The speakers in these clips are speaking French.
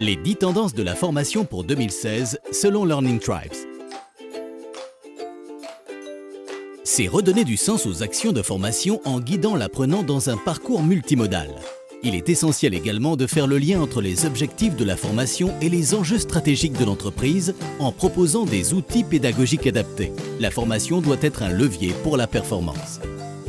Les 10 tendances de la formation pour 2016 selon Learning Tribes. C'est redonner du sens aux actions de formation en guidant l'apprenant dans un parcours multimodal. Il est essentiel également de faire le lien entre les objectifs de la formation et les enjeux stratégiques de l'entreprise en proposant des outils pédagogiques adaptés. La formation doit être un levier pour la performance.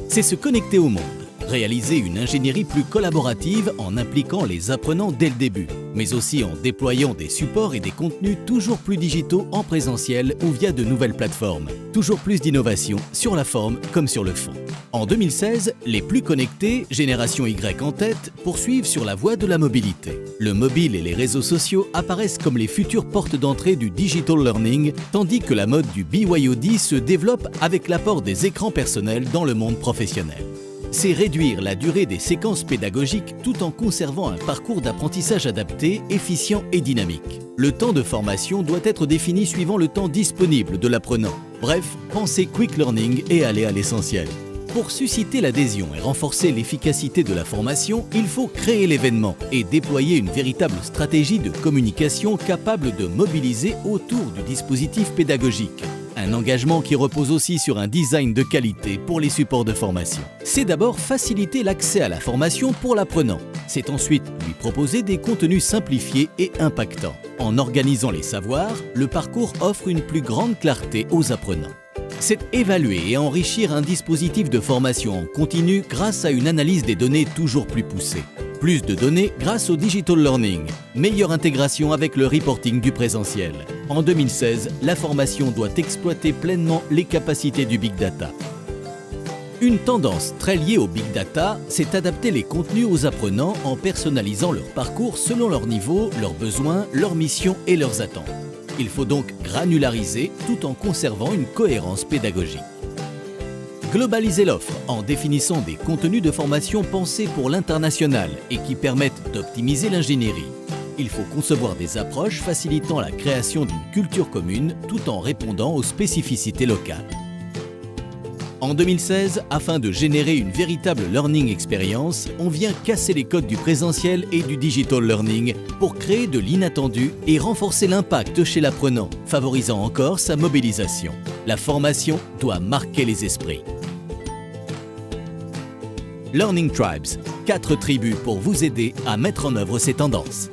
C'est se connecter au monde. Réaliser une ingénierie plus collaborative en impliquant les apprenants dès le début, mais aussi en déployant des supports et des contenus toujours plus digitaux en présentiel ou via de nouvelles plateformes. Toujours plus d'innovation sur la forme comme sur le fond. En 2016, les plus connectés, génération Y en tête, poursuivent sur la voie de la mobilité. Le mobile et les réseaux sociaux apparaissent comme les futures portes d'entrée du digital learning, tandis que la mode du BYOD se développe avec l'apport des écrans personnels dans le monde professionnel. C'est réduire la durée des séquences pédagogiques tout en conservant un parcours d'apprentissage adapté, efficient et dynamique. Le temps de formation doit être défini suivant le temps disponible de l'apprenant. Bref, pensez quick learning et aller à l'essentiel. Pour susciter l'adhésion et renforcer l'efficacité de la formation, il faut créer l'événement et déployer une véritable stratégie de communication capable de mobiliser autour du dispositif pédagogique. Un engagement qui repose aussi sur un design de qualité pour les supports de formation. C'est d'abord faciliter l'accès à la formation pour l'apprenant. C'est ensuite lui proposer des contenus simplifiés et impactants. En organisant les savoirs, le parcours offre une plus grande clarté aux apprenants. C'est évaluer et enrichir un dispositif de formation en continu grâce à une analyse des données toujours plus poussée. Plus de données grâce au digital learning. Meilleure intégration avec le reporting du présentiel. En 2016, la formation doit exploiter pleinement les capacités du Big Data. Une tendance très liée au Big Data, c'est adapter les contenus aux apprenants en personnalisant leur parcours selon leur niveau, leurs besoins, leurs missions et leurs attentes. Il faut donc granulariser tout en conservant une cohérence pédagogique. Globaliser l'offre en définissant des contenus de formation pensés pour l'international et qui permettent d'optimiser l'ingénierie. Il faut concevoir des approches facilitant la création d'une culture commune tout en répondant aux spécificités locales. En 2016, afin de générer une véritable learning experience, on vient casser les codes du présentiel et du digital learning pour créer de l'inattendu et renforcer l'impact chez l'apprenant, favorisant encore sa mobilisation. La formation doit marquer les esprits. Learning Tribes, 4 tribus pour vous aider à mettre en œuvre ces tendances.